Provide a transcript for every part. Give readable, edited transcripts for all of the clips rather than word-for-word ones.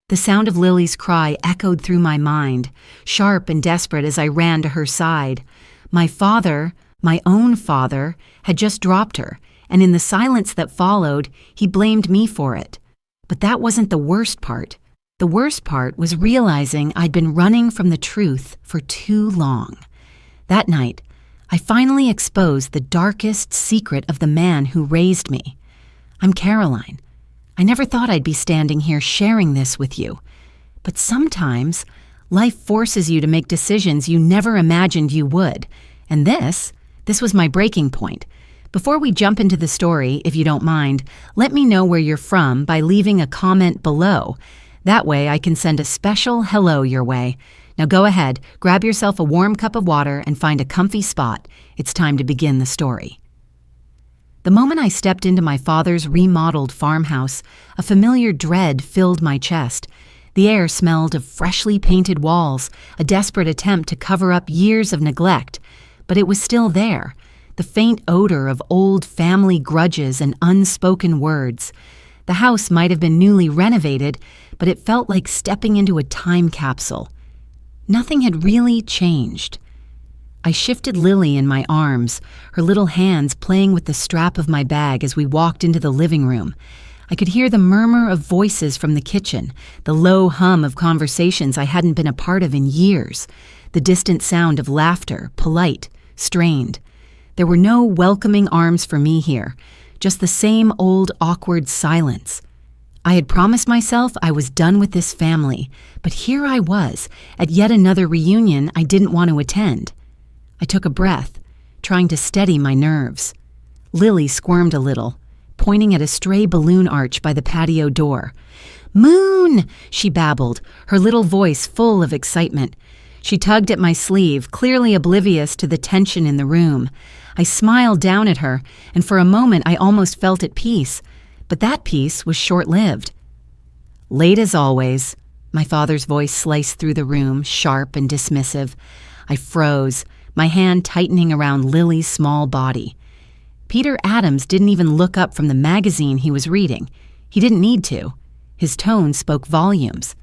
The sound of Lily's cry echoed through my mind, sharp and desperate as I ran to her side. My father, my own father, had just dropped her, and in the silence that followed, he blamed me for it. But that wasn't the worst part. The worst part was realizing I'd been running from the truth for too long. That night, I finally exposed the darkest secret of the man who raised me. I'm Caroline. I never thought I'd be standing here sharing this with you. But sometimes, life forces you to make decisions you never imagined you would. And this was my breaking point. Before we jump into the story, if you don't mind, let me know where you're from by leaving a comment below. That way I can send a special hello your way. Now go ahead, grab yourself a warm cup of water and find a comfy spot. It's time to begin the story. The moment I stepped into my father's remodeled farmhouse, a familiar dread filled my chest. The air smelled of freshly painted walls, a desperate attempt to cover up years of neglect. But it was still there, the faint odor of old family grudges and unspoken words. The house might have been newly renovated, but it felt like stepping into a time capsule. Nothing had really changed. I shifted Lily in my arms, her little hands playing with the strap of my bag as we walked into the living room. I could hear the murmur of voices from the kitchen, the low hum of conversations I hadn't been a part of in years, the distant sound of laughter, polite, strained. There were no welcoming arms for me here, just the same old awkward silence. I had promised myself I was done with this family, but here I was, at yet another reunion I didn't want to attend. I took a breath, trying to steady my nerves. Lily squirmed a little, pointing at a stray balloon arch by the patio door. "Moon!" she babbled, her little voice full of excitement. She tugged at my sleeve, clearly oblivious to the tension in the room. I smiled down at her, and for a moment I almost felt at peace, but that peace was short-lived. "Late as always," my father's voice sliced through the room, sharp and dismissive. I froze, my hand tightening around Lily's small body. Peter Adams didn't even look up from the magazine he was reading. He didn't need to. His tone spoke volumes.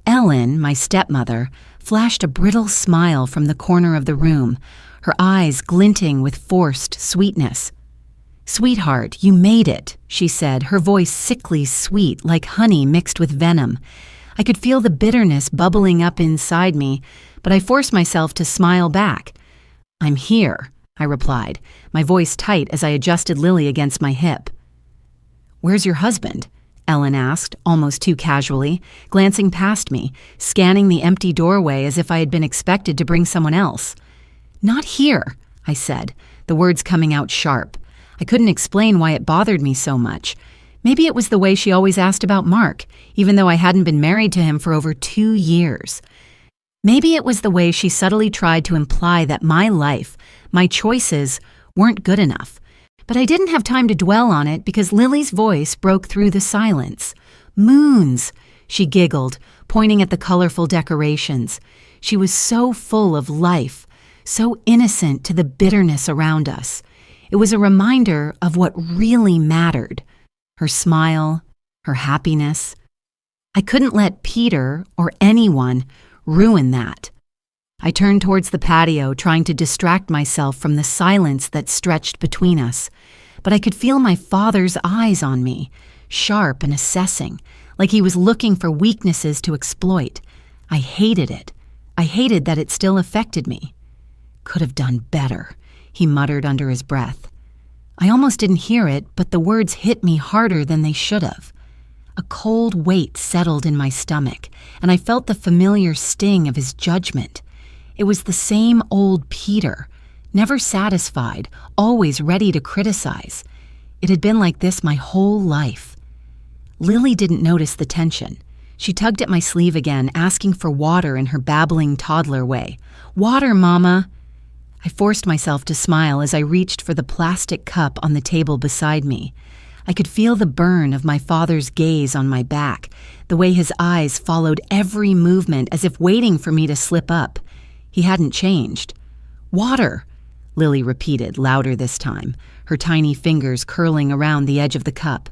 Ellen, my stepmother, flashed a brittle smile from the corner of the room, her eyes glinting with forced sweetness. "Sweetheart, you made it," she said, her voice sickly sweet like honey mixed with venom. I could feel the bitterness bubbling up inside me, but I forced myself to smile back. "I'm here," I replied, my voice tight as I adjusted Lily against my hip. "Where's your husband?" Ellen asked, almost too casually, glancing past me, scanning the empty doorway as if I had been expected to bring someone else. "Not here," I said, the words coming out sharp. I couldn't explain why it bothered me so much. Maybe it was the way she always asked about Mark, even though I hadn't been married to him for over 2 years. Maybe it was the way she subtly tried to imply that my life, my choices, weren't good enough. But I didn't have time to dwell on it because Lily's voice broke through the silence. "Moons," she giggled, pointing at the colorful decorations. She was so full of life, so innocent to the bitterness around us. It was a reminder of what really mattered. Her smile, her happiness. I couldn't let Peter or anyone ruin that. I turned towards the patio, trying to distract myself from the silence that stretched between us. But I could feel my father's eyes on me, sharp and assessing, like he was looking for weaknesses to exploit. I hated it. I hated that it still affected me. "Could have done better," he muttered under his breath. I almost didn't hear it, but the words hit me harder than they should have. A cold weight settled in my stomach, and I felt the familiar sting of his judgment. It was the same old Peter, never satisfied, always ready to criticize. It had been like this my whole life. Lily didn't notice the tension. She tugged at my sleeve again, asking for water in her babbling toddler way. "Water, Mama!" I forced myself to smile as I reached for the plastic cup on the table beside me. I could feel the burn of my father's gaze on my back, the way his eyes followed every movement as if waiting for me to slip up. He hadn't changed. "Water," Lily repeated, louder this time, her tiny fingers curling around the edge of the cup.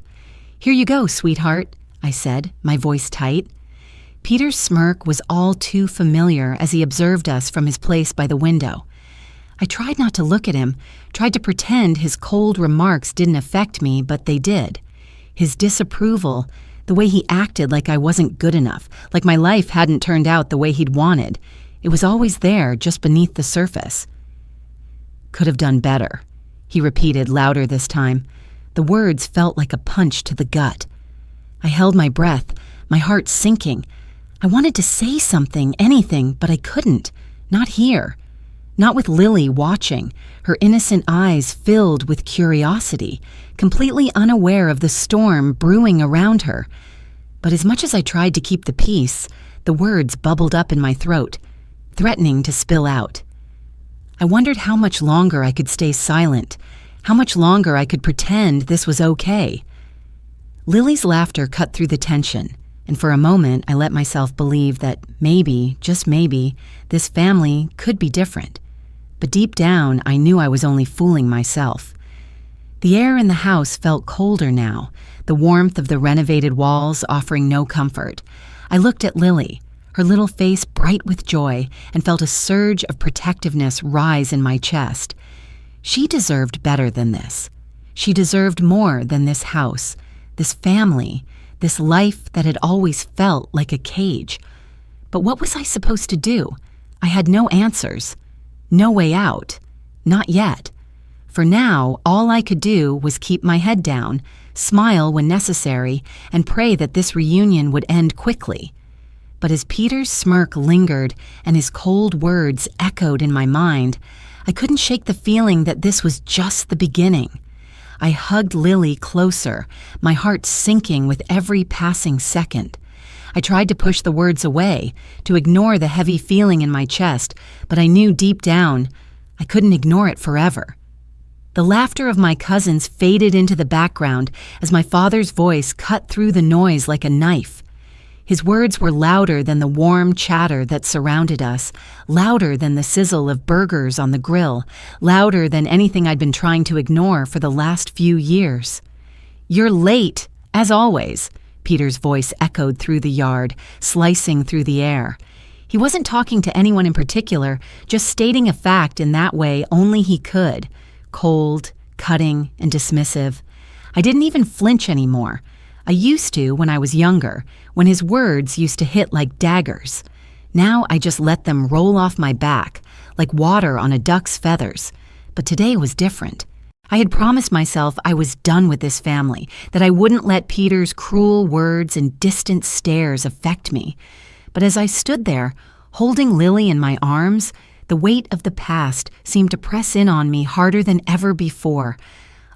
"Here you go, sweetheart," I said, my voice tight. Peter's smirk was all too familiar as he observed us from his place by the window. I tried not to look at him, tried to pretend his cold remarks didn't affect me, but they did. His disapproval, the way he acted like I wasn't good enough, like my life hadn't turned out the way he'd wanted, it was always there, just beneath the surface. "Could have done better," he repeated louder this time. The words felt like a punch to the gut. I held my breath, my heart sinking. I wanted to say something, anything, but I couldn't. Not here. Not with Lily watching, her innocent eyes filled with curiosity, completely unaware of the storm brewing around her. But as much as I tried to keep the peace, the words bubbled up in my throat, threatening to spill out. I wondered how much longer I could stay silent, how much longer I could pretend this was okay. Lily's laughter cut through the tension, and for a moment I let myself believe that maybe, just maybe, this family could be different. But deep down, I knew I was only fooling myself. The air in the house felt colder now, the warmth of the renovated walls offering no comfort. I looked at Lily, her little face bright with joy, and felt a surge of protectiveness rise in my chest. She deserved better than this. She deserved more than this house, this family, this life that had always felt like a cage. But what was I supposed to do? I had no answers. No way out. Not yet. For now, all I could do was keep my head down, smile when necessary, and pray that this reunion would end quickly. But as Peter's smirk lingered and his cold words echoed in my mind, I couldn't shake the feeling that this was just the beginning. I hugged Lily closer, my heart sinking with every passing second. I tried to push the words away, to ignore the heavy feeling in my chest, but I knew deep down I couldn't ignore it forever. The laughter of my cousins faded into the background as my father's voice cut through the noise like a knife. His words were louder than the warm chatter that surrounded us, louder than the sizzle of burgers on the grill, louder than anything I'd been trying to ignore for the last few years. "You're late, as always," Peter's voice echoed through the yard, slicing through the air. He wasn't talking to anyone in particular, just stating a fact in that way only he could, cold, cutting, and dismissive. I didn't even flinch anymore. I used to when I was younger, when his words used to hit like daggers. Now I just let them roll off my back, like water on a duck's feathers. But today was different. I had promised myself I was done with this family, that I wouldn't let Peter's cruel words and distant stares affect me. But as I stood there, holding Lily in my arms, the weight of the past seemed to press in on me harder than ever before.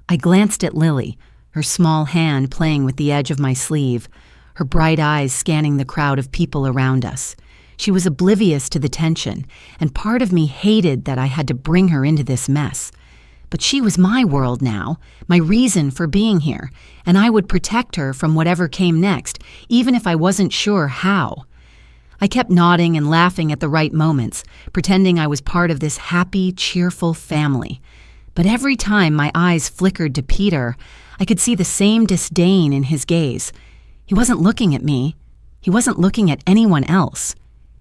I glanced at Lily, her small hand playing with the edge of my sleeve, her bright eyes scanning the crowd of people around us. She was oblivious to the tension, and part of me hated that I had to bring her into this mess. But she was my world now, my reason for being here, and I would protect her from whatever came next, even if I wasn't sure how. I kept nodding and laughing at the right moments, pretending I was part of this happy, cheerful family. But every time my eyes flickered to Peter, I could see the same disdain in his gaze. He wasn't looking at me. He wasn't looking at anyone else.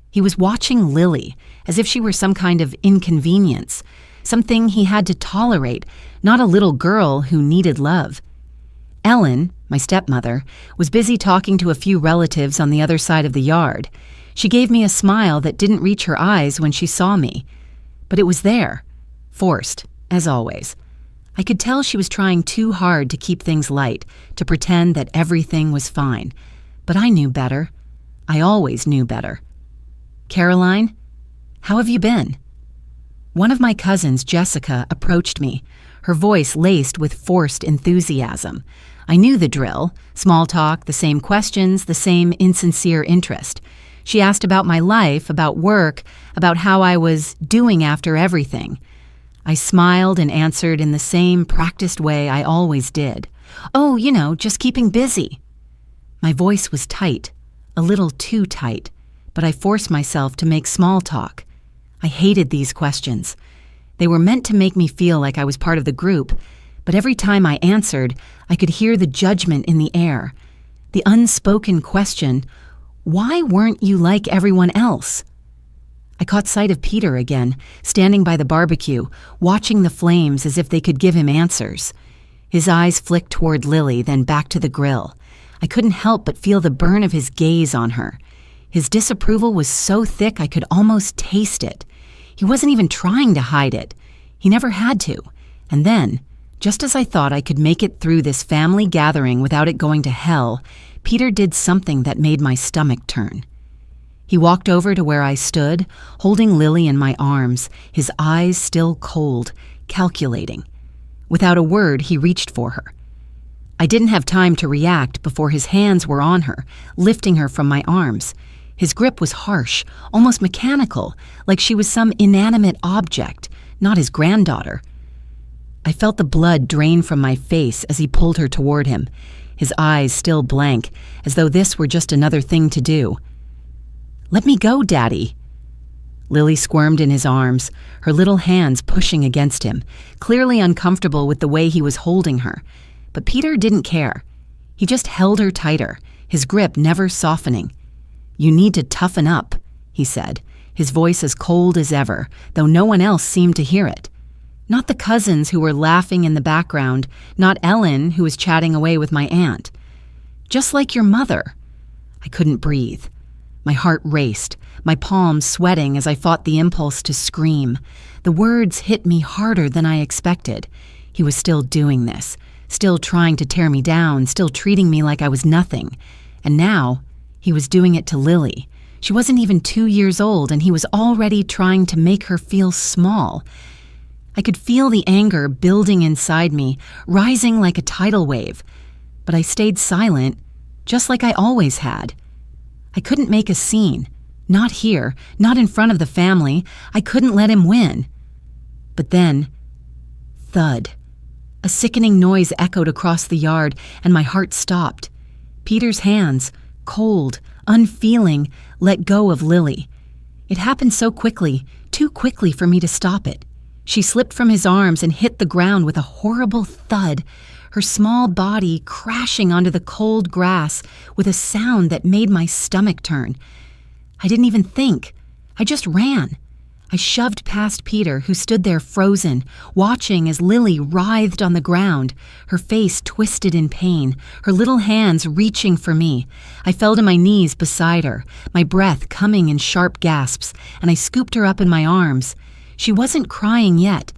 He was watching Lily, as if she were some kind of inconvenience, something he had to tolerate, not a little girl who needed love. Ellen, my stepmother, was busy talking to a few relatives on the other side of the yard. She gave me a smile that didn't reach her eyes when she saw me. But it was there, forced, as always. I could tell she was trying too hard to keep things light, to pretend that everything was fine. But I knew better. I always knew better. "Caroline, how have you been?" One of my cousins, Jessica, approached me, her voice laced with forced enthusiasm. I knew the drill, small talk, the same questions, the same insincere interest. She asked about my life, about work, about how I was doing after everything. I smiled and answered in the same practiced way I always did. "Oh, just keeping busy." My voice was tight, a little too tight, but I forced myself to make small talk. I hated these questions. They were meant to make me feel like I was part of the group, but every time I answered, I could hear the judgment in the air. The unspoken question, Why weren't you like everyone else? I caught sight of Peter again, standing by the barbecue, watching the flames as if they could give him answers. His eyes flicked toward Lily, then back to the grill. I couldn't help but feel the burn of his gaze on her. His disapproval was so thick I could almost taste it. He wasn't even trying to hide it. He never had to. And then, just as I thought I could make it through this family gathering without it going to hell, Peter did something that made my stomach turn. He walked over to where I stood, holding Lily in my arms, his eyes still cold, calculating. Without a word, he reached for her. I didn't have time to react before his hands were on her, lifting her from my arms. His grip was harsh, almost mechanical, like she was some inanimate object, not his granddaughter. I felt the blood drain from my face as he pulled her toward him, his eyes still blank, as though this were just another thing to do. "Let me go, Daddy." Lily squirmed in his arms, her little hands pushing against him, clearly uncomfortable with the way he was holding her. But Peter didn't care. He just held her tighter, his grip never softening. "You need to toughen up," he said, his voice as cold as ever, though no one else seemed to hear it. Not the cousins who were laughing in the background, not Ellen who was chatting away with my aunt. "Just like your mother." I couldn't breathe. My heart raced, my palms sweating as I fought the impulse to scream. The words hit me harder than I expected. He was still doing this, still trying to tear me down, still treating me like I was nothing. And now, he was doing it to Lily. She wasn't even 2 years old, and he was already trying to make her feel small. I could feel the anger building inside me, rising like a tidal wave. But I stayed silent, just like I always had. I couldn't make a scene. Not here, not in front of the family. I couldn't let him win. But then, thud. A sickening noise echoed across the yard, and my heart stopped. Peter's hands, cold, unfeeling, let go of Lily. It happened so quickly, too quickly for me to stop it. She slipped from his arms and hit the ground with a horrible thud, her small body crashing onto the cold grass with a sound that made my stomach turn. I didn't even think. I just ran. I shoved past Peter, who stood there frozen, watching as Lily writhed on the ground, her face twisted in pain, her little hands reaching for me. I fell to my knees beside her, my breath coming in sharp gasps, and I scooped her up in my arms. She wasn't crying yet,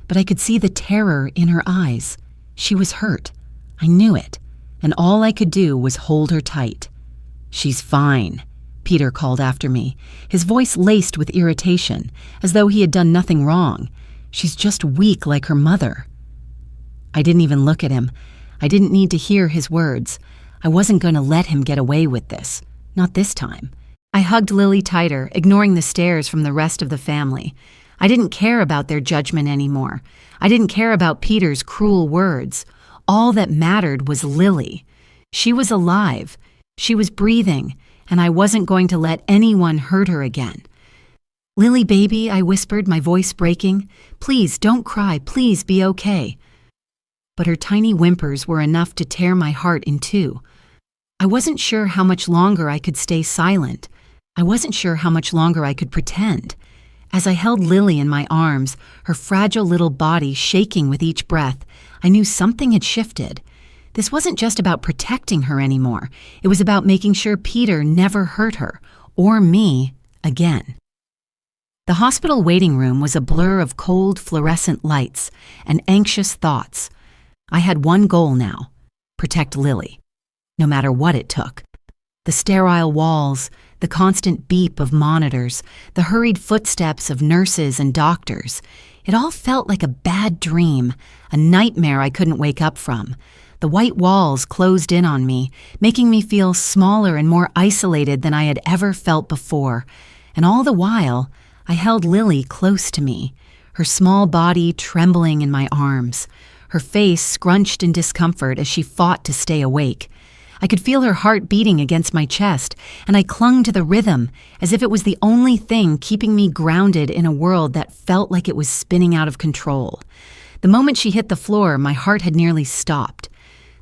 but I could see the terror in her eyes. She was hurt. I knew it, and all I could do was hold her tight. "She's fine," Peter called after me, his voice laced with irritation, as though he had done nothing wrong. "She's just weak like her mother." I didn't even look at him. I didn't need to hear his words. I wasn't going to let him get away with this. Not this time. I hugged Lily tighter, ignoring the stares from the rest of the family. I didn't care about their judgment anymore. I didn't care about Peter's cruel words. All that mattered was Lily. She was alive. She was breathing, and I wasn't going to let anyone hurt her again. "Lily, baby," I whispered, my voice breaking. "Please, don't cry. Please be okay." But her tiny whimpers were enough to tear my heart in two. I wasn't sure how much longer I could stay silent. I wasn't sure how much longer I could pretend. As I held Lily in my arms, her fragile little body shaking with each breath, I knew something had shifted. This wasn't just about protecting her anymore. It was about making sure Peter never hurt her, or me, again. The hospital waiting room was a blur of cold fluorescent lights and anxious thoughts. I had one goal now: protect Lily, no matter what it took. The sterile walls, the constant beep of monitors, the hurried footsteps of nurses and doctors. It all felt like a bad dream, a nightmare I couldn't wake up from. The white walls closed in on me, making me feel smaller and more isolated than I had ever felt before. And all the while, I held Lily close to me, her small body trembling in my arms, her face scrunched in discomfort as she fought to stay awake. I could feel her heart beating against my chest, and I clung to the rhythm as if it was the only thing keeping me grounded in a world that felt like it was spinning out of control. The moment she hit the floor, my heart had nearly stopped.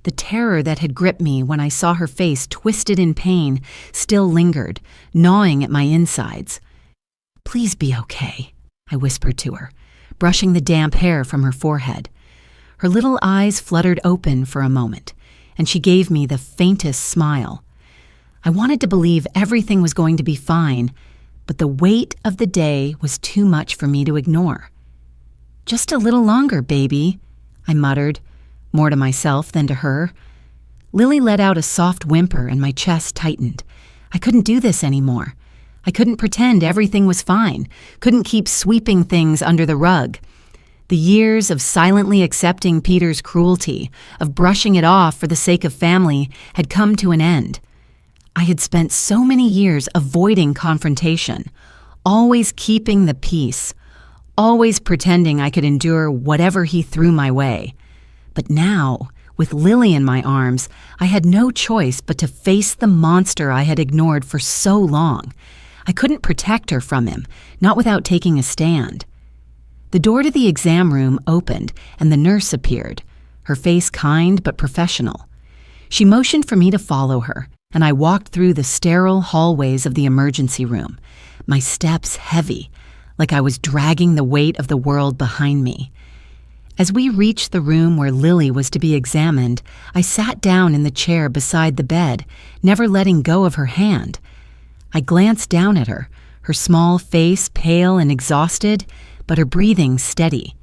The terror that had gripped me when I saw her face twisted in pain still lingered, gnawing at my insides. "Please be okay," I whispered to her, brushing the damp hair from her forehead. Her little eyes fluttered open for a moment, and she gave me the faintest smile. I wanted to believe everything was going to be fine, but the weight of the day was too much for me to ignore. "Just a little longer, baby," I muttered, more to myself than to her. Lily let out a soft whimper and my chest tightened. I couldn't do this anymore. I couldn't pretend everything was fine, couldn't keep sweeping things under the rug. The years of silently accepting Peter's cruelty, of brushing it off for the sake of family, had come to an end. I had spent so many years avoiding confrontation, always keeping the peace, always pretending I could endure whatever he threw my way. But now, with Lily in my arms, I had no choice but to face the monster I had ignored for so long. I couldn't protect her from him, not without taking a stand. The door to the exam room opened, and the nurse appeared, her face kind but professional. She motioned for me to follow her, and I walked through the sterile hallways of the emergency room, my steps heavy, like I was dragging the weight of the world behind me. As we reached the room where Lily was to be examined, I sat down in the chair beside the bed, never letting go of her hand. I glanced down at her, her small face pale and exhausted, but her breathing steady.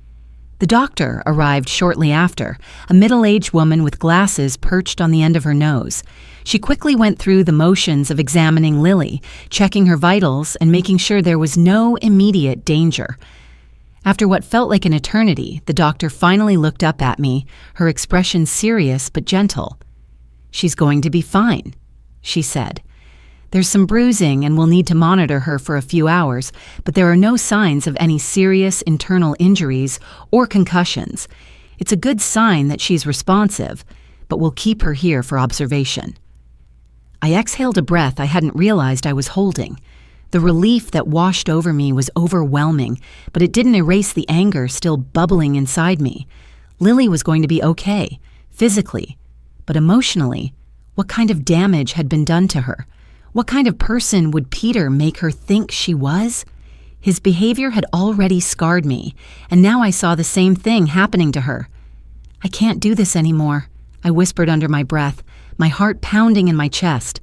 The doctor arrived shortly after, a middle-aged woman with glasses perched on the end of her nose. She quickly went through the motions of examining Lily, checking her vitals and making sure there was no immediate danger. After what felt like an eternity, the doctor finally looked up at me, her expression serious but gentle. "She's going to be fine," she said. "There's some bruising and we'll need to monitor her for a few hours, but there are no signs of any serious internal injuries or concussions. It's a good sign that she's responsive, but we'll keep her here for observation." I exhaled a breath I hadn't realized I was holding. The relief that washed over me was overwhelming, but it didn't erase the anger still bubbling inside me. Lily was going to be okay, physically, but emotionally, what kind of damage had been done to her? What kind of person would Peter make her think she was? His behavior had already scarred me, and now I saw the same thing happening to her. "I can't do this anymore," I whispered under my breath, my heart pounding in my chest.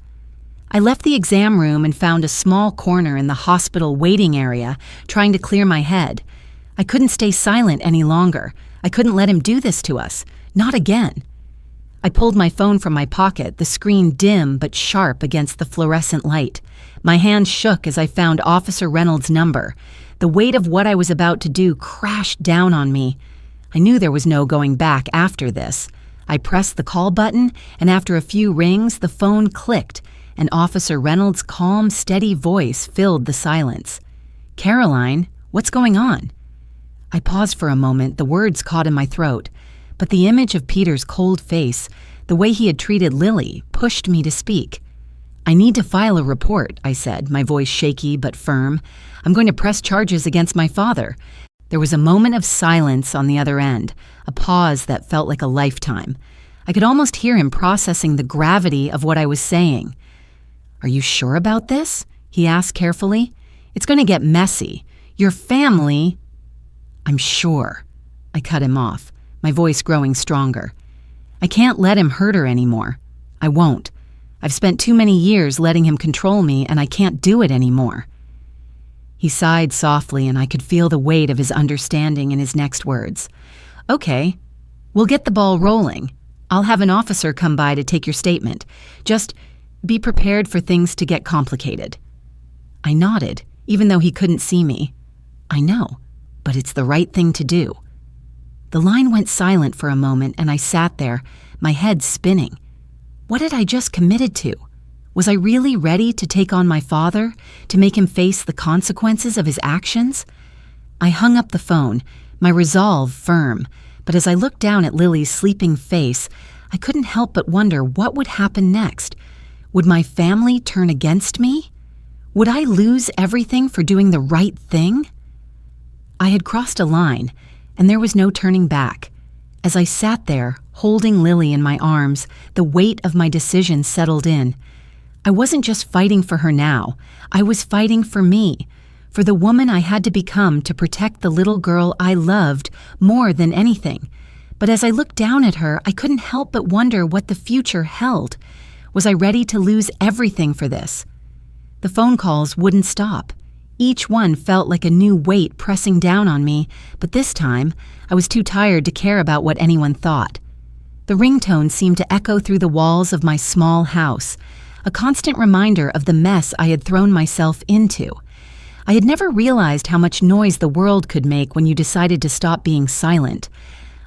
I left the exam room and found a small corner in the hospital waiting area, trying to clear my head. I couldn't stay silent any longer. I couldn't let him do this to us. Not again. I pulled my phone from my pocket, the screen dim but sharp against the fluorescent light. My hand shook as I found Officer Reynolds' number. The weight of what I was about to do crashed down on me. I knew there was no going back after this. I pressed the call button, and after a few rings, the phone clicked, and Officer Reynolds' calm, steady voice filled the silence. "Caroline, what's going on?" I paused for a moment, the words caught in my throat, but the image of Peter's cold face, the way he had treated Lily, pushed me to speak. "I need to file a report," I said, my voice shaky but firm. "I'm going to press charges against my father." There was a moment of silence on the other end, a pause that felt like a lifetime. I could almost hear him processing the gravity of what I was saying. "Are you sure about this?" he asked carefully. "It's going to get messy. Your family—" "I'm sure." I cut him off, my voice growing stronger. "I can't let him hurt her anymore. I won't. I've spent too many years letting him control me, and I can't do it anymore." He sighed softly, and I could feel the weight of his understanding in his next words. "Okay, we'll get the ball rolling. I'll have an officer come by to take your statement. Just be prepared for things to get complicated." I nodded, even though he couldn't see me. "I know, but it's the right thing to do." The line went silent for a moment, and I sat there, my head spinning. What had I just committed to? Was I really ready to take on my father, to make him face the consequences of his actions? I hung up the phone, my resolve firm, but as I looked down at Lily's sleeping face, I couldn't help but wonder what would happen next. Would my family turn against me? Would I lose everything for doing the right thing? I had crossed a line, and there was no turning back. As I sat there, holding Lily in my arms, the weight of my decision settled in. I wasn't just fighting for her now. I was fighting for me, for the woman I had to become to protect the little girl I loved more than anything. But as I looked down at her, I couldn't help but wonder what the future held. Was I ready to lose everything for this? The phone calls wouldn't stop. Each one felt like a new weight pressing down on me, but this time, I was too tired to care about what anyone thought. The ringtone seemed to echo through the walls of my small house, a constant reminder of the mess I had thrown myself into. I had never realized how much noise the world could make when you decided to stop being silent.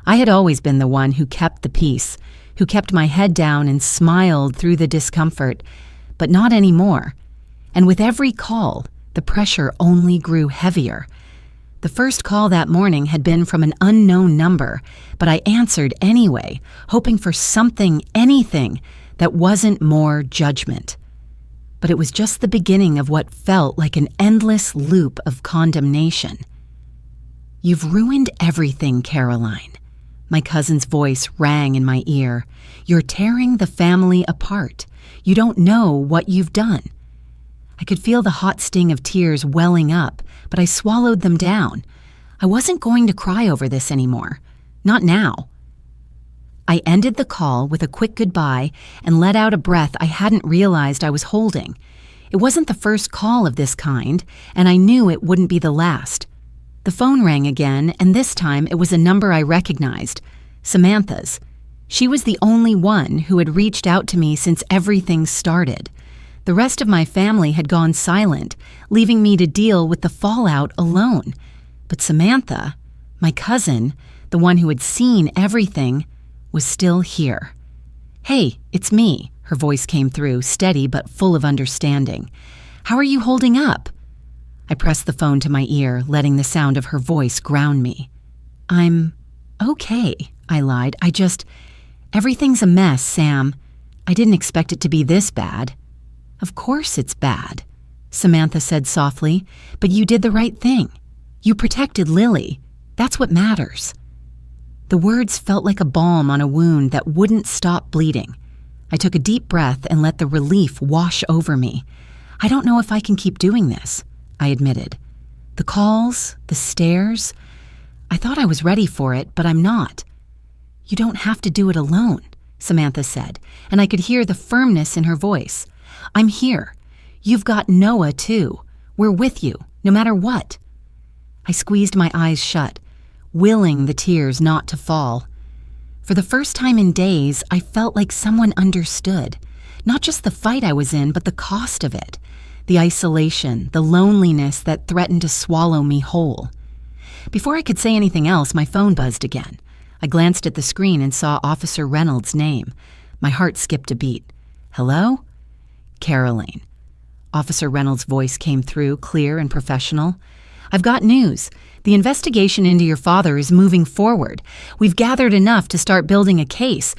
I had always been the one who kept the peace, who kept my head down and smiled through the discomfort, but not anymore. And with every call, the pressure only grew heavier. The first call that morning had been from an unknown number, but I answered anyway, hoping for something, anything, that wasn't more judgment. But it was just the beginning of what felt like an endless loop of condemnation. "You've ruined everything, Caroline." My cousin's voice rang in my ear. "You're tearing the family apart. You don't know what you've done." I could feel the hot sting of tears welling up, but I swallowed them down. I wasn't going to cry over this anymore. Not now. I ended the call with a quick goodbye and let out a breath I hadn't realized I was holding. It wasn't the first call of this kind, and I knew it wouldn't be the last. The phone rang again, and this time it was a number I recognized, Samantha's. She was the only one who had reached out to me since everything started. The rest of my family had gone silent, leaving me to deal with the fallout alone. But Samantha, my cousin, the one who had seen everything, was still here. "Hey, it's me," her voice came through, steady but full of understanding. "How are you holding up?" I pressed the phone to my ear, letting the sound of her voice ground me. "I'm okay," I lied. Everything's a mess, Sam. I didn't expect it to be this bad." "Of course it's bad," Samantha said softly, "but you did the right thing. You protected Lily. That's what matters." The words felt like a balm on a wound that wouldn't stop bleeding. I took a deep breath and let the relief wash over me. "I don't know if I can keep doing this," I admitted. "The calls, the stares, I thought I was ready for it, but I'm not." "You don't have to do it alone," Samantha said, and I could hear the firmness in her voice. "I'm here. You've got Noah, too. We're with you, no matter what." I squeezed my eyes shut, willing the tears not to fall. For the first time in days, I felt like someone understood. Not just the fight I was in, but the cost of it. The isolation, the loneliness that threatened to swallow me whole. Before I could say anything else, my phone buzzed again. I glanced at the screen and saw Officer Reynolds' name. My heart skipped a beat. "Hello?" "Caroline." Officer Reynolds' voice came through, clear and professional. "I've got news. The investigation into your father is moving forward. We've gathered enough to start building a case.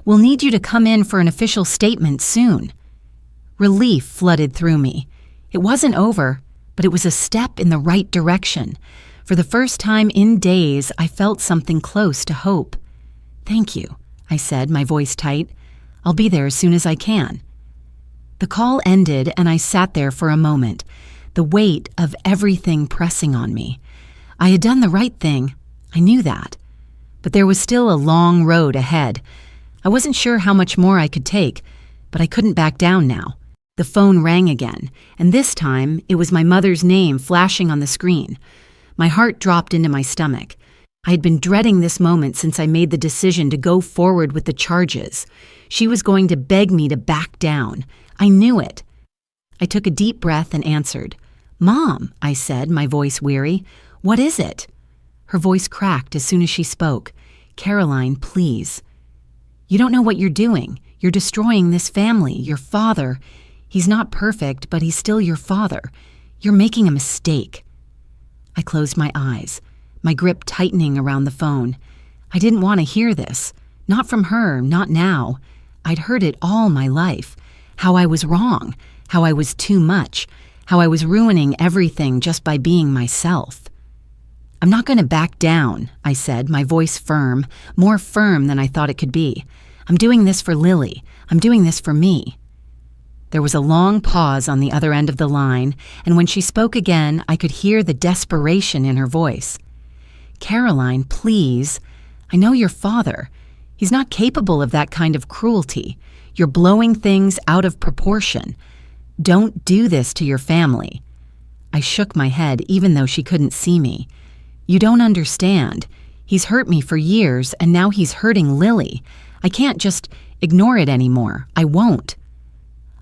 We'll need you to come in for an official statement soon." Relief flooded through me. It wasn't over, but it was a step in the right direction. For the first time in days, I felt something close to hope. "Thank you," I said, my voice tight. "I'll be there as soon as I can." The call ended, and I sat there for a moment, the weight of everything pressing on me. I had done the right thing. I knew that. But there was still a long road ahead. I wasn't sure how much more I could take, but I couldn't back down now. The phone rang again, and this time it was my mother's name flashing on the screen. My heart dropped into my stomach. I had been dreading this moment since I made the decision to go forward with the charges. She was going to beg me to back down. I knew it. I took a deep breath and answered. "Mom," I said, my voice weary. "What is it?" Her voice cracked as soon as she spoke. "Caroline, please. You don't know what you're doing. You're destroying this family, your father. He's not perfect, but he's still your father. You're making a mistake." I closed my eyes, my grip tightening around the phone. I didn't want to hear this. Not from her, not now. I'd heard it all my life. How I was wrong, how I was too much, how I was ruining everything just by being myself. "I'm not going to back down," I said, my voice firm, more firm than I thought it could be. "I'm doing this for Lily. I'm doing this for me." There was a long pause on the other end of the line, and when she spoke again, I could hear the desperation in her voice. "Caroline, please. I know your father. He's not capable of that kind of cruelty. You're blowing things out of proportion. Don't do this to your family." I shook my head even though she couldn't see me. "You don't understand. He's hurt me for years, and now he's hurting Lily. I can't just ignore it anymore. I won't."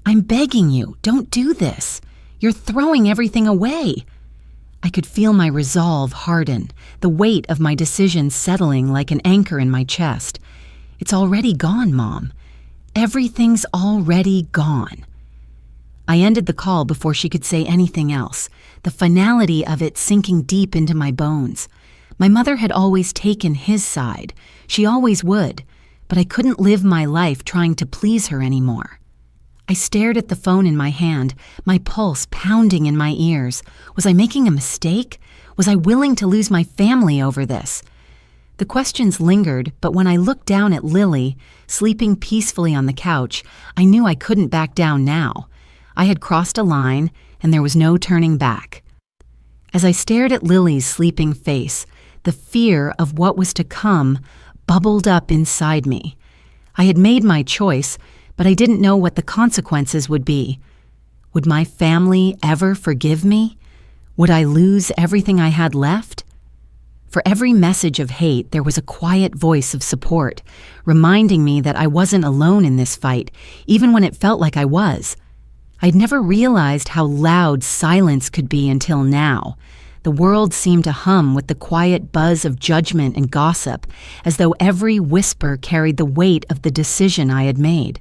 "I'm begging you, don't do this. You're throwing everything away." I could feel my resolve harden, the weight of my decision settling like an anchor in my chest. "It's already gone, Mom. Everything's already gone." I ended the call before she could say anything else, the finality of it sinking deep into my bones. My mother had always taken his side. She always would, but I couldn't live my life trying to please her anymore. I stared at the phone in my hand, my pulse pounding in my ears. Was I making a mistake? Was I willing to lose my family over this? The questions lingered, but when I looked down at Lily, sleeping peacefully on the couch, I knew I couldn't back down now. I had crossed a line, and there was no turning back. As I stared at Lily's sleeping face, the fear of what was to come bubbled up inside me. I had made my choice, but I didn't know what the consequences would be. Would my family ever forgive me? Would I lose everything I had left? For every message of hate, there was a quiet voice of support, reminding me that I wasn't alone in this fight, even when it felt like I was. I'd never realized how loud silence could be until now. The world seemed to hum with the quiet buzz of judgment and gossip, as though every whisper carried the weight of the decision I had made.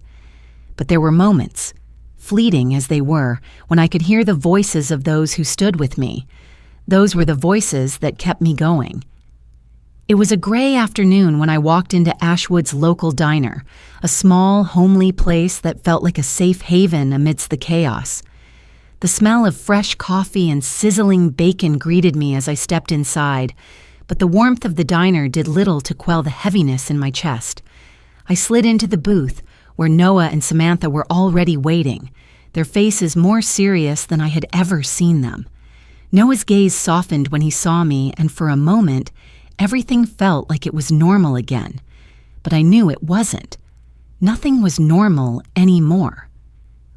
But there were moments, fleeting as they were, when I could hear the voices of those who stood with me. Those were the voices that kept me going. It was a gray afternoon when I walked into Ashwood's local diner, a small, homely place that felt like a safe haven amidst the chaos. The smell of fresh coffee and sizzling bacon greeted me as I stepped inside, but the warmth of the diner did little to quell the heaviness in my chest. I slid into the booth, where Noah and Samantha were already waiting, their faces more serious than I had ever seen them. Noah's gaze softened when he saw me, and for a moment, everything felt like it was normal again. But I knew it wasn't. Nothing was normal anymore.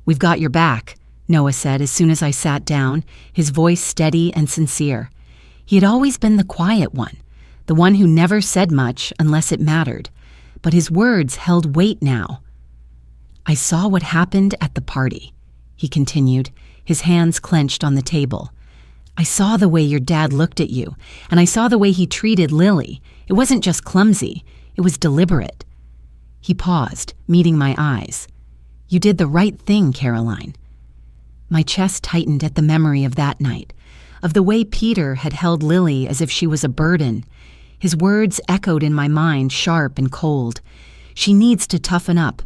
"We've got your back," Noah said as soon as I sat down, his voice steady and sincere. He had always been the quiet one, the one who never said much unless it mattered, but his words held weight now. "I saw what happened at the party," he continued, his hands clenched on the table. "I saw the way your dad looked at you, and I saw the way he treated Lily. It wasn't just clumsy, it was deliberate." He paused, meeting my eyes. "You did the right thing, Caroline." My chest tightened at the memory of that night, of the way Peter had held Lily as if she was a burden. His words echoed in my mind, sharp and cold. "She needs to toughen up."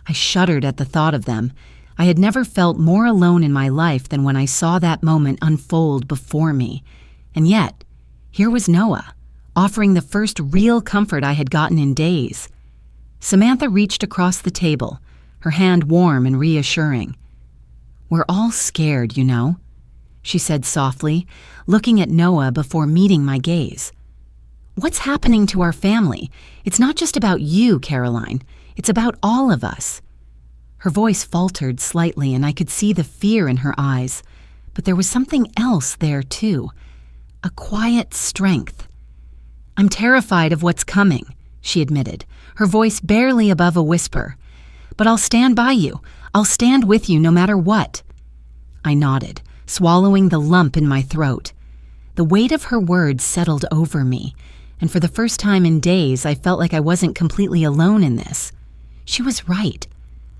I shuddered at the thought of them. I had never felt more alone in my life than when I saw that moment unfold before me. And yet, here was Noah, offering the first real comfort I had gotten in days. Samantha reached across the table, her hand warm and reassuring. "We're all scared, you know," she said softly, looking at Noah before meeting my gaze. "What's happening to our family? It's not just about you, Caroline. It's about all of us." Her voice faltered slightly, and I could see the fear in her eyes. But there was something else there, too. A quiet strength. "I'm terrified of what's coming," she admitted, her voice barely above a whisper. "But I'll stand by you. I'll stand with you no matter what." I nodded, swallowing the lump in my throat. The weight of her words settled over me, and for the first time in days I felt like I wasn't completely alone in this. She was right.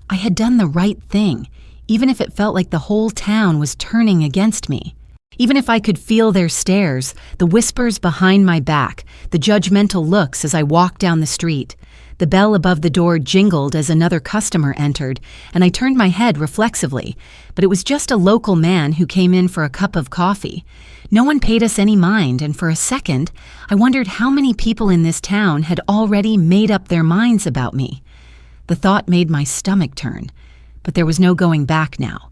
I had done the right thing, even if it felt like the whole town was turning against me. Even if I could feel their stares, the whispers behind my back, the judgmental looks as I walked down the street. The bell above the door jingled as another customer entered, and I turned my head reflexively, but it was just a local man who came in for a cup of coffee. No one paid us any mind, and for a second, I wondered how many people in this town had already made up their minds about me. The thought made my stomach turn, but there was no going back now.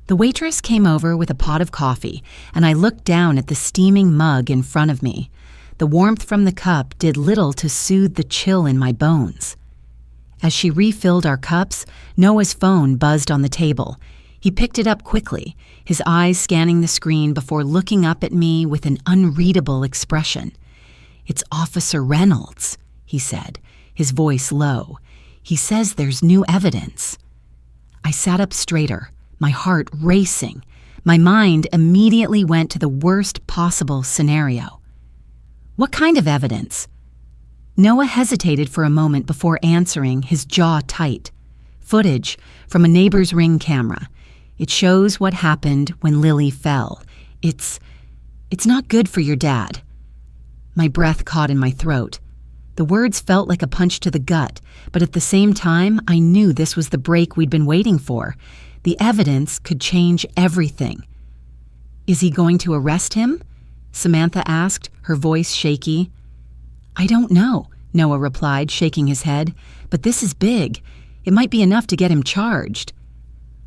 The waitress came over with a pot of coffee, and I looked down at the steaming mug in front of me. The warmth from the cup did little to soothe the chill in my bones. As she refilled our cups, Noah's phone buzzed on the table. He picked it up quickly, his eyes scanning the screen before looking up at me with an unreadable expression. "It's Officer Reynolds," he said, his voice low. "He says there's new evidence." I sat up straighter, my heart racing. My mind immediately went to the worst possible scenario. "What kind of evidence?" Noah hesitated for a moment before answering, his jaw tight. "Footage from a neighbor's Ring camera. It shows what happened when Lily fell. It's not good for your dad." My breath caught in my throat. The words felt like a punch to the gut, but at the same time, I knew this was the break we'd been waiting for. The evidence could change everything. "Is he going to arrest him?" Samantha asked, her voice shaky. "I don't know," Noah replied, shaking his head, "but this is big. It might be enough to get him charged."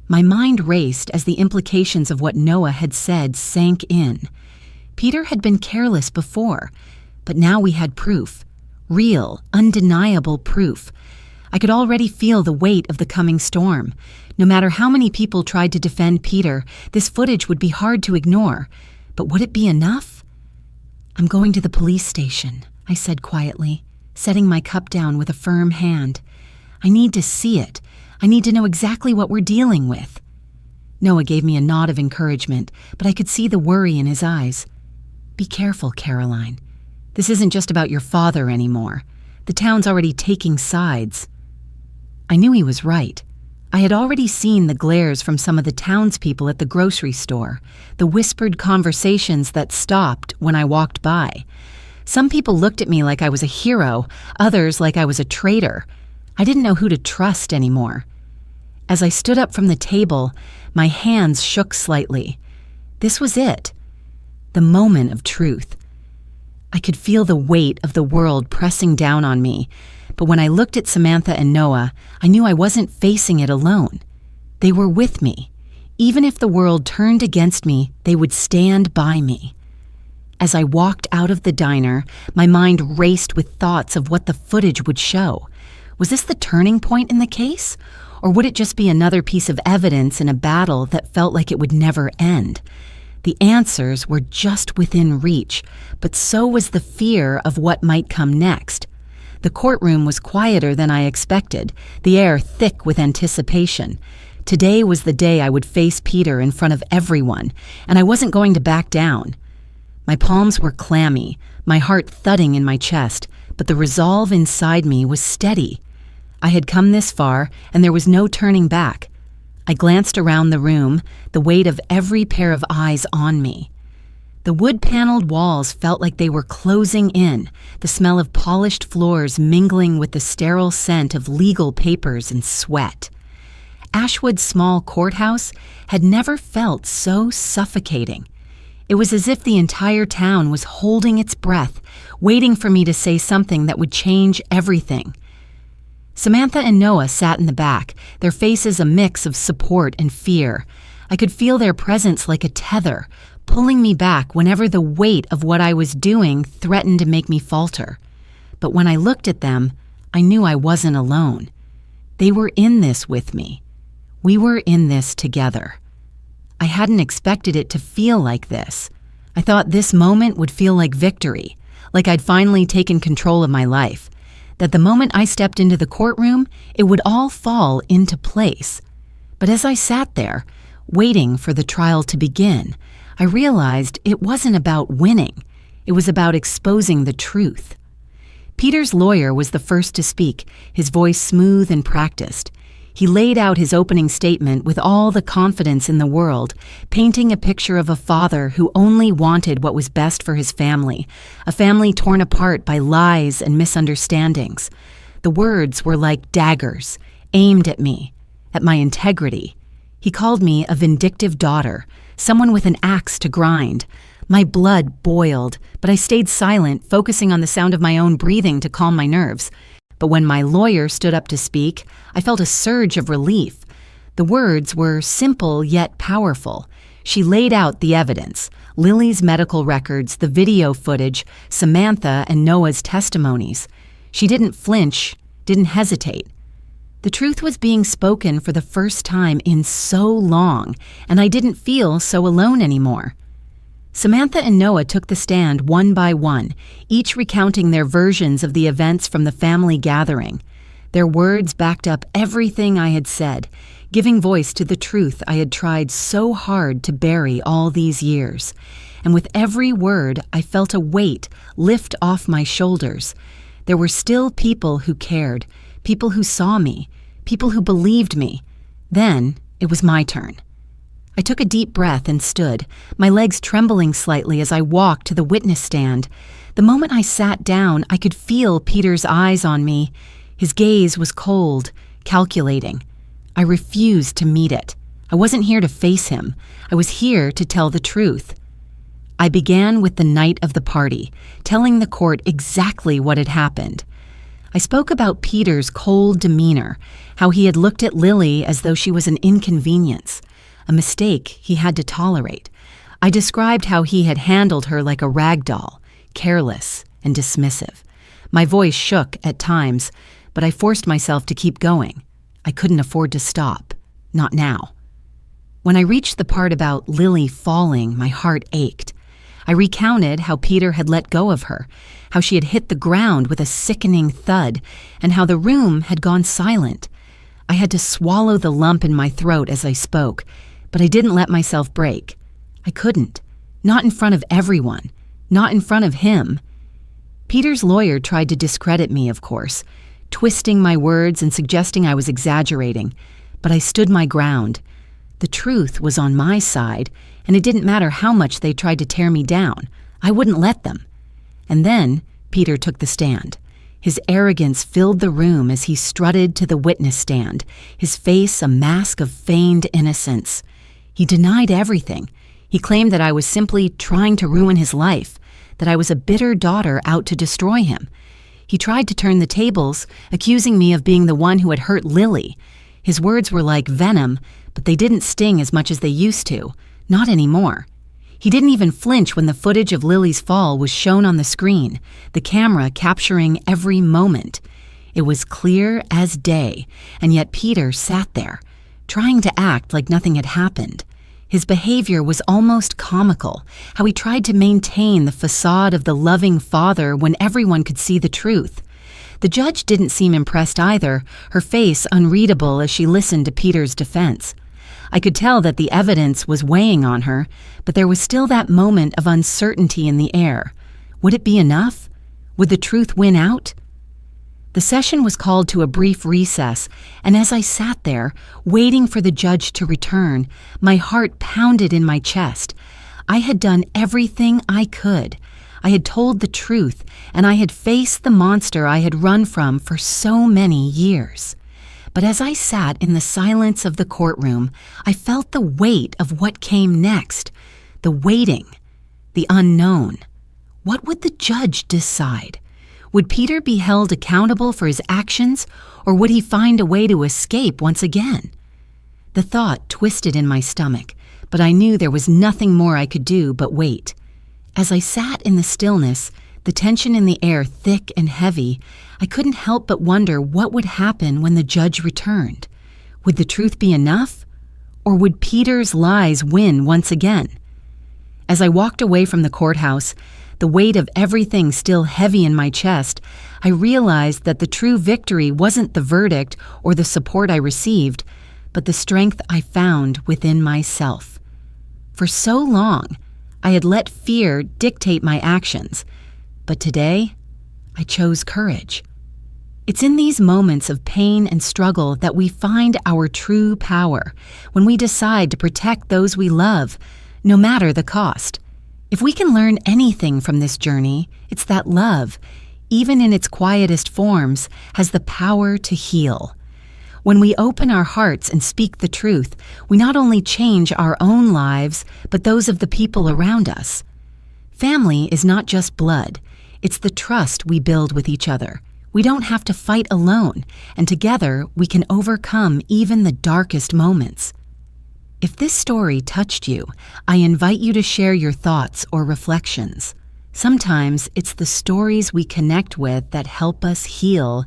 My mind raced as the implications of what Noah had said sank in. Peter had been careless before, but now we had proof. Real, undeniable proof. I could already feel the weight of the coming storm. No matter how many people tried to defend Peter, this footage would be hard to ignore. But would it be enough? "I'm going to the police station," I said quietly, setting my cup down with a firm hand. "I need to see it. I need to know exactly what we're dealing with." Noah gave me a nod of encouragement, but I could see the worry in his eyes. "Be careful, Caroline. This isn't just about your father anymore. The town's already taking sides." I knew he was right. I had already seen the glares from some of the townspeople at the grocery store, the whispered conversations that stopped when I walked by. Some people looked at me like I was a hero, others like I was a traitor. I didn't know who to trust anymore. As I stood up from the table, my hands shook slightly. This was it. The moment of truth. I could feel the weight of the world pressing down on me, but when I looked at Samantha and Noah, I knew I wasn't facing it alone. They were with me. Even if the world turned against me, they would stand by me. As I walked out of the diner, my mind raced with thoughts of what the footage would show. Was this the turning point in the case? Or would it just be another piece of evidence in a battle that felt like it would never end? The answers were just within reach, but so was the fear of what might come next. The courtroom was quieter than I expected, the air thick with anticipation. Today was the day I would face Peter in front of everyone, and I wasn't going to back down. My palms were clammy, my heart thudding in my chest, but the resolve inside me was steady. I had come this far, and there was no turning back. I glanced around the room, the weight of every pair of eyes on me. The wood-paneled walls felt like they were closing in, the smell of polished floors mingling with the sterile scent of legal papers and sweat. Ashwood's small courthouse had never felt so suffocating. It was as if the entire town was holding its breath, waiting for me to say something that would change everything. Samantha and Noah sat in the back, their faces a mix of support and fear. I could feel their presence like a tether, pulling me back whenever the weight of what I was doing threatened to make me falter. But when I looked at them, I knew I wasn't alone. They were in this with me. We were in this together. I hadn't expected it to feel like this. I thought this moment would feel like victory, like I'd finally taken control of my life, that the moment I stepped into the courtroom, it would all fall into place. But as I sat there, waiting for the trial to begin, I realized it wasn't about winning. It was about exposing the truth. Peter's lawyer was the first to speak, his voice smooth and practiced. He laid out his opening statement with all the confidence in the world, painting a picture of a father who only wanted what was best for his family, a family torn apart by lies and misunderstandings. The words were like daggers, aimed at me, at my integrity. He called me a vindictive daughter, someone with an axe to grind. My blood boiled, but I stayed silent, focusing on the sound of my own breathing to calm my nerves. But when my lawyer stood up to speak, I felt a surge of relief. The words were simple yet powerful. She laid out the evidence: Lily's medical records, the video footage, Samantha and Noah's testimonies. She didn't flinch, didn't hesitate. The truth was being spoken for the first time in so long, and I didn't feel so alone anymore. Samantha and Noah took the stand one by one, each recounting their versions of the events from the family gathering. Their words backed up everything I had said, giving voice to the truth I had tried so hard to bury all these years. And with every word, I felt a weight lift off my shoulders. There were still people who cared, people who saw me, people who believed me. Then it was my turn. I took a deep breath and stood, my legs trembling slightly as I walked to the witness stand. The moment I sat down, I could feel Peter's eyes on me. His gaze was cold, calculating. I refused to meet it. I wasn't here to face him. I was here to tell the truth. I began with the night of the party, telling the court exactly what had happened. I spoke about Peter's cold demeanor, how he had looked at Lily as though she was an inconvenience, a mistake he had to tolerate. I described how he had handled her like a rag doll, careless and dismissive. My voice shook at times, but I forced myself to keep going. I couldn't afford to stop, not now. When I reached the part about Lily falling, my heart ached. I recounted how Peter had let go of her, how she had hit the ground with a sickening thud, and how the room had gone silent. I had to swallow the lump in my throat as I spoke, but I didn't let myself break. I couldn't. Not in front of everyone. Not in front of him. Peter's lawyer tried to discredit me, of course, twisting my words and suggesting I was exaggerating, but I stood my ground. The truth was on my side, and it didn't matter how much they tried to tear me down. I wouldn't let them. And then Peter took the stand. His arrogance filled the room as he strutted to the witness stand, his face a mask of feigned innocence. He denied everything. He claimed that I was simply trying to ruin his life, that I was a bitter daughter out to destroy him. He tried to turn the tables, accusing me of being the one who had hurt Lily. His words were like venom, but they didn't sting as much as they used to. Not anymore. He didn't even flinch when the footage of Lily's fall was shown on the screen, the camera capturing every moment. It was clear as day, and yet Peter sat there, trying to act like nothing had happened. His behavior was almost comical, how he tried to maintain the facade of the loving father when everyone could see the truth. The judge didn't seem impressed either, her face unreadable as she listened to Peter's defense. I could tell that the evidence was weighing on her, but there was still that moment of uncertainty in the air. Would it be enough? Would the truth win out? The session was called to a brief recess, and as I sat there, waiting for the judge to return, my heart pounded in my chest. I had done everything I could. I had told the truth, and I had faced the monster I had run from for so many years. But as I sat in the silence of the courtroom, I felt the weight of what came next, the waiting, the unknown. What would the judge decide? Would Peter be held accountable for his actions, or would he find a way to escape once again? The thought twisted in my stomach, but I knew there was nothing more I could do but wait. As I sat in the stillness, the tension in the air thick and heavy, I couldn't help but wonder what would happen when the judge returned. Would the truth be enough? Or would Peter's lies win once again? As I walked away from the courthouse, the weight of everything still heavy in my chest, I realized that the true victory wasn't the verdict or the support I received, but the strength I found within myself. For so long, I had let fear dictate my actions, but today, I chose courage. It's in these moments of pain and struggle that we find our true power, when we decide to protect those we love, no matter the cost. If we can learn anything from this journey, it's that love, even in its quietest forms, has the power to heal. When we open our hearts and speak the truth, we not only change our own lives, but those of the people around us. Family is not just blood, it's the trust we build with each other. We don't have to fight alone, and together we can overcome even the darkest moments. If this story touched you, I invite you to share your thoughts or reflections. Sometimes it's the stories we connect with that help us heal